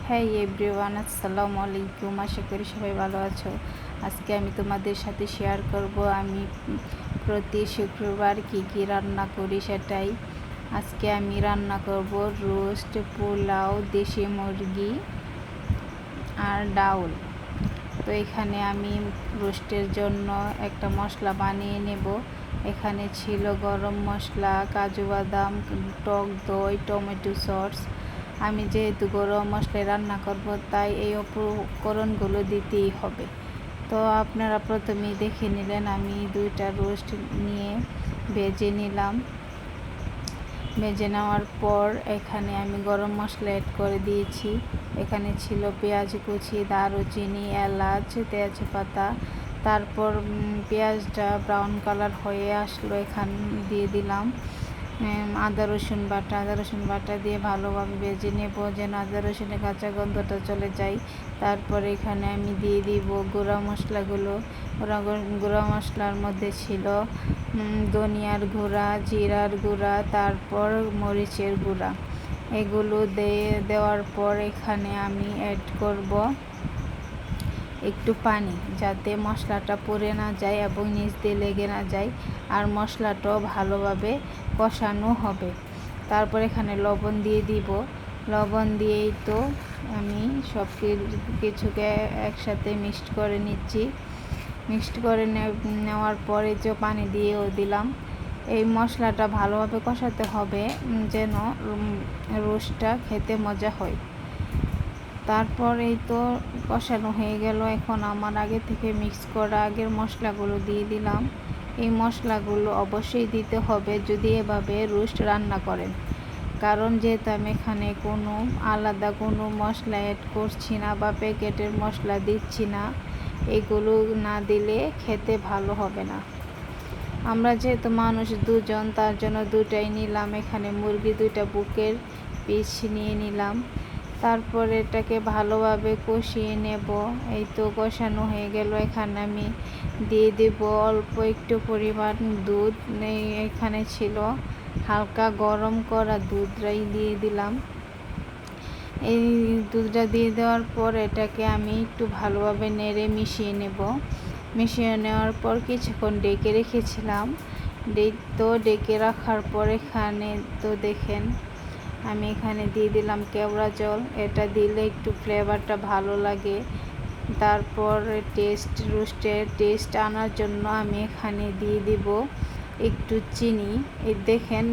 হ্যাঁ এভরিওয়ান, আসসালামু আলাইকুম। আশা করি সবাই ভালো আছো। আজকে আমি তোমাদের সাথে শেয়ার করব আমি প্রতি শুক্রবার কি রান্না করি সেটাই। আজকে আমি রান্না করব রোস্ট, পোলাও, দেশি মুরগি আর ডাউল। তো এখানে আমি রোস্টের জন্য একটা মশলা বানিয়ে নেব। এখানে ছিল গরম মশলা, কাজু বাদাম, টক দই, টমেটো সস। আমি যেহেতু গরম মশলায় রান্না করব তাই এই উপকরণগুলো দিতেই হবে। তো আপনারা প্রথমেই দেখে নিলেন আমি 2টা রোস্ট নিয়ে ভেজে নিলাম। ভেজে নেওয়ার পর এখানে আমি গরম মশলা অ্যাড করে দিয়েছি। এখানে ছিল পেঁয়াজ কুচি, দারুচিনি, এলাচ, তেজপাতা। তারপর পেঁয়াজটা ব্রাউন কালার হয়ে আসলো, এখানে দিয়ে দিলাম আদা রসুন বাটা দিয়ে ভালোভাবে ভেজে নেব যেন আদা রসুনের কাঁচা গন্ধটা চলে যায়। তারপরে এখানে আমি দিয়ে দিব গুঁড়া মশলাগুলো। গুঁড়া মশলার মধ্যে ছিল ধনিয়ার গুঁড়া, জিরার গুঁড়া, তারপর মরিচের গুঁড়া। এগুলো দেওয়ার পর এখানে আমি অ্যাড করব একটু পানি, যাতে মশলাটা পুড়ে না যায় এবং নিচ দিয়ে লেগে না যায়, আর মশলাটাও ভালোভাবে কষানো হবে। তারপর এখানে লবণ দিয়ে দিব। লবণ দিয়েই তো আমি সব কিছুকে একসাথে মিক্সড করে নিচ্ছি। মিক্সড করে নেওয়ার পরে যে পানি দিয়েও দিলাম। এই মশলাটা ভালোভাবে কষাতে হবে যেন রোস্টটা খেতে মজা হয়। তারপর এই তো কষানো হয়ে গেল। এখন আমার আগে থেকে মিক্স করা আগের মশলাগুলো দিয়ে দিলাম। এই মশলাগুলো অবশ্যই দিতে হবে যদি এভাবে রোস্ট রান্না করেন, কারণ যেহেতু আমি এখানে আলাদা কোনো মশলা অ্যাড করছি না বা প্যাকেটের মশলা দিচ্ছি না, এগুলো না দিলে খেতে ভালো হবে না। আমরা যেহেতু মানুষ 2জন, তার জন্য 2টাই নিলাম। এখানে মুরগি 2টা বুকের পিস নিয়ে নিলাম। তারপর এটাকে ভালোভাবে কষিয়ে নেব। এই তো কষানো হয়ে গেল। এখানে আমি দিয়ে দেব অল্প একটু পরিমাণ দুধ। এখানে ছিল হালকা গরম করা দুধটাই দিয়ে দিলাম। এই দুধটা দিয়ে দেওয়ার পর এটাকে আমি একটু ভালোভাবে নেড়ে মিশিয়ে নেব। মিশিয়ে নেওয়ার পর কিছুক্ষণ ডেকে রেখেছিলাম। ডেকে রাখার পর এখানে তো দেখেন আমি এখানে দিয়ে দিলাম কেওড়া জল। এটা দিলে একটু ফ্লেভারটা ভালো লাগে। তারপর রোস্টের টেস্ট আনার জন্য আমি এখানে দিয়ে দিব একটু চিনি। এই দেখেন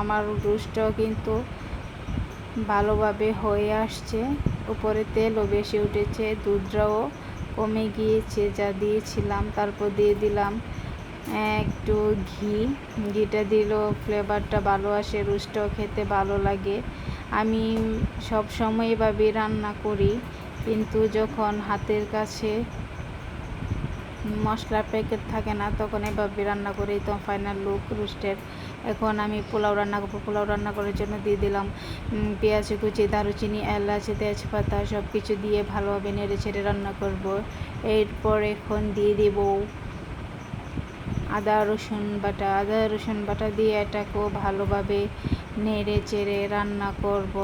আমার রোস্টটাও কিন্তু ভালোভাবে হয়ে আসছে। উপরে তেলও বেশি উঠেছে, দুধটাও কমে গিয়েছে যা দিয়েছিলাম। তারপর দিয়ে দিলাম একটু ঘিটা দিলেও ফ্লেভারটা ভালো আসে, রোস্টটাও খেতে ভালো লাগে। আমি সব সময় এভাবে রান্না করি, কিন্তু যখন হাতের কাছে মশলার প্যাকেট থাকে না তখন এভাবে রান্না করি। তো ফাইনাল লুক রোস্টের। এখন আমি পোলাও রান্না করবো। পোলাও রান্না করার জন্য দিয়ে দিলাম পেঁয়াজ কুচি, দারুচিনি, এলাচ, তেজপাতা সব কিছু দিয়ে ভালোভাবে নেড়ে ছেড়ে রান্না করব। এরপর এখন দিয়ে দেব আদা রসুন বাটা দিয়ে এটাকেও ভালোভাবে নেড়ে চেড়ে রান্না করব।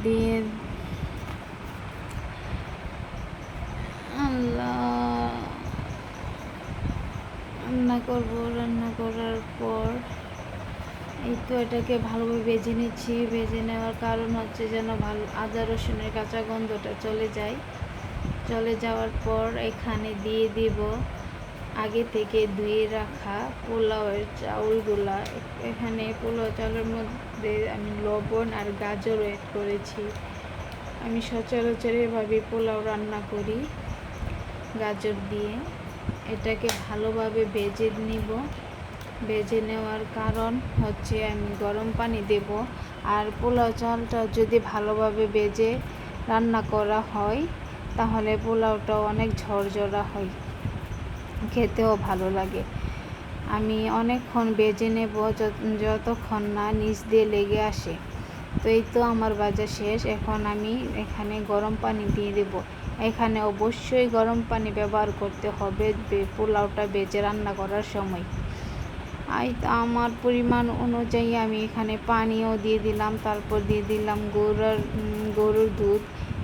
দিয়ে রান্না করার পর এই তো এটাকে ভালোভাবে ভেজে নিচ্ছি। ভেজে নেওয়ার কারণ হচ্ছে যেন আদা রসুনের কাঁচা গন্ধটা চলে যাওয়ার পর এখানে দিয়ে দিব আগে থেকে ধুয়ে রাখা পোলাওয়ের চাউলগুলা। এখানে পোলাও চাউলের মধ্যে আমি লবণ আর গাজর অ্যাড করেছি। আমি সচরাচর এভাবে পোলাও রান্না করি গাজর দিয়ে। এটাকে ভালোভাবে ভেজে নিব। ভেজে নেওয়ার কারণ হচ্ছে আমি গরম পানি দেব, আর পোলাও চালটা যদি ভালোভাবে ভেজে রান্না করা হয় তাহলে পোলাওটাও অনেক ঝরঝরা হয়, খেতেও ভালো লাগে। আমি অনেকক্ষণ ভেজে নেব যতক্ষণ না নিচ দিয়ে লেগে আসে। তো এই তো আমার ভাজা শেষ। এখন আমি এখানে গরম পানি দিয়ে দেব। এখানে অবশ্যই গরম পানি ব্যবহার করতে হবে পোলাওটা ভেজে রান্না করার সময়। আমার পরিমাণ অনুযায়ী আমি এখানে পানিও দিয়ে দিলাম, তারপর দিয়ে দিলাম গরুর দুধ।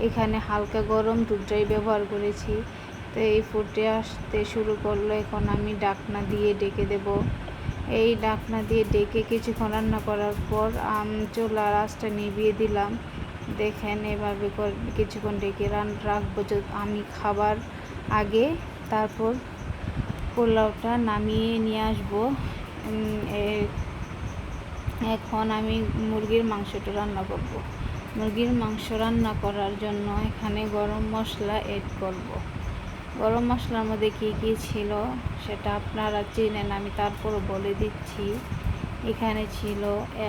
এখানে হালকা গরম দুধটাই ব্যবহার করেছি। তো এই ফুটে আসতে শুরু করলো। এখন আমি ঢাকনা দিয়ে ডেকে দেব। এই ঢাকনা দিয়ে ডেকে কিছুক্ষণ রান্না করার পর চুলার আঁচটা নিভিয়ে দিলাম। দেখেন এভাবে কিছুক্ষণ ডেকে রাখবো আমি খাবার আগে। তারপর পোলাওটা নামিয়ে নিয়ে আসবো। এখন আমি মুরগির মাংসটা রান্না করব। মুরগির মাংস রান্না করার জন্য এখানে গরম মশলা এড করব। গরম মশলার মধ্যে কী কী ছিল সেটা আপনারা চেনেন, আমি তারপরও বলে দিচ্ছি। এখানে ছিল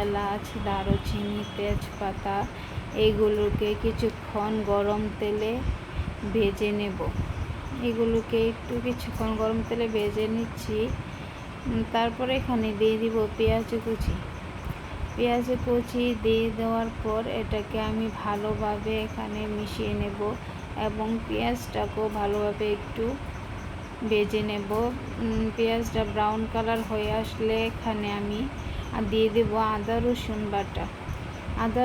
এলাচ, দারুচিনি, তেজপাতা। এইগুলোকে কিছুক্ষণ গরম তেলে ভেজে নেব। এগুলোকে কিছুক্ষণ গরম তেলে ভেজে নিচ্ছি। তারপরে এখানে দিয়ে দিব পেঁয়াজ কুচি দিয়ে দেওয়ার পর এটাকে আমি ভালোভাবে এখানে মিশিয়ে নেব এবং পেঁয়াজটাকেও ভালোভাবে একটু ভেজে নেব। পেঁয়াজটা ব্রাউন কালার হয়ে আসলে এখানে আমি দিয়ে দেব আদা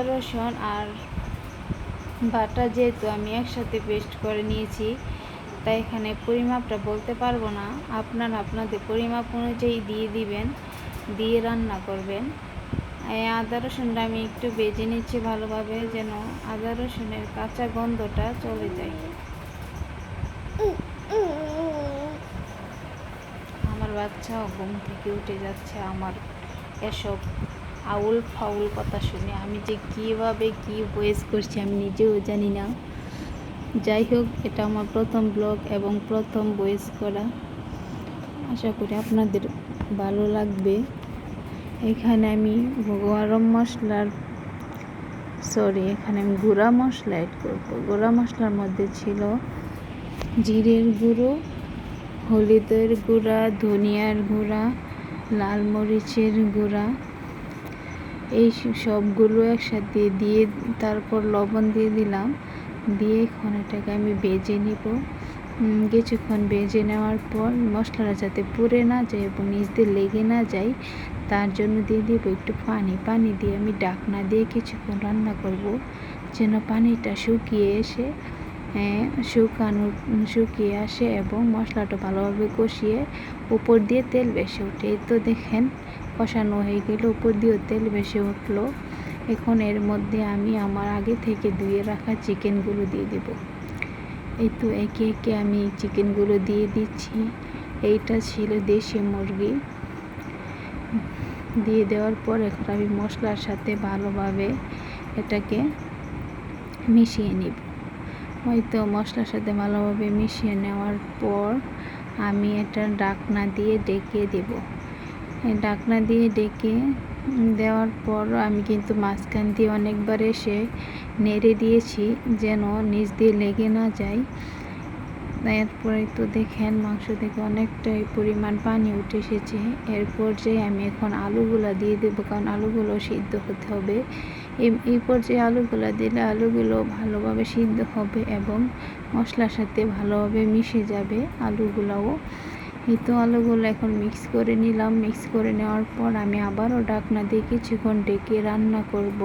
রসুন আর বাটা। যেহেতু আমি একসাথে পেস্ট করে নিয়েছি তাই এখানে পরিমাপটা বলতে পারবো না। আপনারা আপনাদের পরিমাপ অনুযায়ী দিয়ে দিবেন, দিয়ে রান্না করবেন। এই আদা রসুনটা আমি একটু ভেজে নিচ্ছি ভালোভাবে, যেন আদা রসুনের কাঁচা গন্ধটা চলে যায়। আমার বাচ্চাও ঘুম থেকে উঠে যাচ্ছে আমার এসব আউল ফাউল কথা শুনে। আমি যে কীভাবে কী ভয়েস করছি আমি নিজেও জানি না। যাই হোক, এটা আমার প্রথম ব্লগ এবং প্রথম ভয়েস করা। আশা করি আপনাদের ভালো লাগবে। এখানে আমি এখানে আমি গুঁড়া মশলা অ্যাড করব। গুঁড়া মশলার মধ্যে ছিল জিরের গুঁড়ো, হলুদের গুঁড়া, ধনিয়ার গুঁড়া, লাল মরিচের গুঁড়া। এই সবগুলো একসাথে দিয়ে তারপর লবণ দিয়ে দিলাম। দিয়ে এখন এটাকে আমি ভেজে নিব। কিছুক্ষণ ভেজে নেওয়ার পর মশলাটা যাতে পুড়ে না যায় এবং নিচ দিয়ে লেগে না যায় তার জন্য দিয়ে দিব একটু পানি দিয়ে আমি ঢাকনা দিয়ে কিছুক্ষণ রান্না করব, যেন পানিটা শুকিয়ে আসে এবং মশলাটা ভালোভাবে কষিয়ে উপর দিয়ে তেল ভেসে ওঠে। এই তো দেখেন কষানো হয়ে গেল, উপর দিয়েও তেল ভেসে উঠলো। এখন এর মধ্যে আমি আমার আগে থেকে ধুয়ে রাখা চিকেনগুলো দিয়ে দেব। এই তো একে একে আমি চিকেনগুলো দিয়ে দিচ্ছি। এইটা ছিল দেশি মুরগি। দিয়ে দেওয়ার পর এখন আমি মশলার সাথে ভালোভাবে এটাকে মিশিয়ে নিব। হয়তো মশলার সাথে ভালোভাবে মিশিয়ে নেওয়ার পর আমি এটা ঢাকনা দিয়ে ডেকে দেব। ঢাকনা দিয়ে ডেকে দেওয়ার পর আমি কিন্তু মাঝখান দিয়ে অনেকবার এসে নেড়ে দিয়েছি যেন নিচ দিয়ে লেগে না যায়। এরপরে তো দেখেন মাংস থেকে অনেকটাই পরিমাণ পানি উঠে এসেছে। এরপর যে আমি এখন আলুগুলো দিয়ে দেবো, কারণ আলুগুলো সিদ্ধ হতে হবে। এই পর্যায়ে আলুগুলো দিলে আলুগুলো ভালোভাবে সিদ্ধ হবে এবং মশলার সাথে ভালোভাবে মিশে যাবে আলুগুলোও। এই তো আলুগুলো এখন মিক্স করে নিলাম। মিক্স করে নেওয়ার পর আমি আবারও ঢাকনা দিয়ে কিছুক্ষণ ডেকে রান্না করব।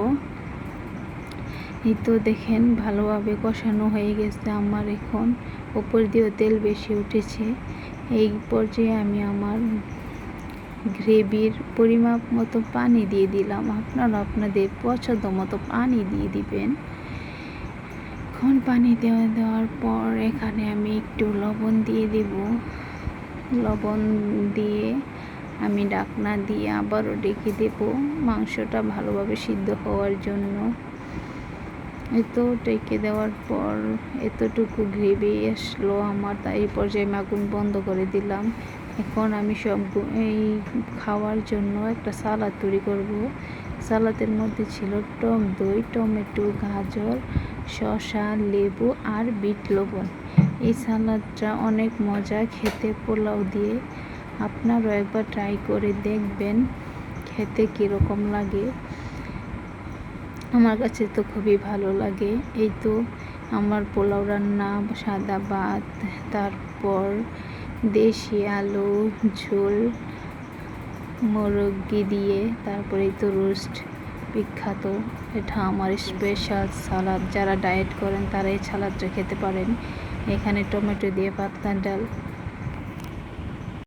এই তো দেখেন ভালোভাবে কষানো হয়ে গেছে আমার। এখন উপর দিয়েও তেল বেশি উঠেছে। এই পর্যায়ে আমি আমার গ্রেভির পরিমাপ মতো পানি দিয়ে দিলাম। আপনারা আপনাদের পছন্দ মতো পানি দিয়ে দিবেন। এখন পানি দেওয়ার পর এখানে আমি একটু লবণ দিয়ে দেব। লবণ দিয়ে আমি ঢাকনা দিয়ে আবারও ডেকে দেব মাংসটা ভালোভাবে সিদ্ধ হওয়ার জন্য। এতো ডেকে দেওয়ার পর এতটুকু গ্রেভি আসলো আমার, তাই এই পর্যায়ে আমি আগুন বন্ধ করে দিলাম। এখন আমি এই খাওয়ার জন্য একটা সালাদ তৈরি করব। সালাদের মধ্যে ছিল টক দই, টমেটো, গাজর, শসা, লেবু আর বিট লবণ। এই সালাদটা অনেক মজা খেতে পোলাও দিয়ে। আপনারাও একবার ট্রাই করে দেখবেন খেতে কীরকম লাগে। আমার কাছে তো খুবই ভালো লাগে। এই তো আমার পোলাও রান্না, সাদা ভাত, তারপর দেশি আলু ঝোল, মুরগি দিয়ে। তারপরে তো রোস্ট বিখ্যাত, এটা আমার স্পেশাল সালাদ। যারা ডায়েট করেন তারা এই সালাদটা খেতে পারেন। এখানে টমেটো দিয়ে পাতলা ডাল,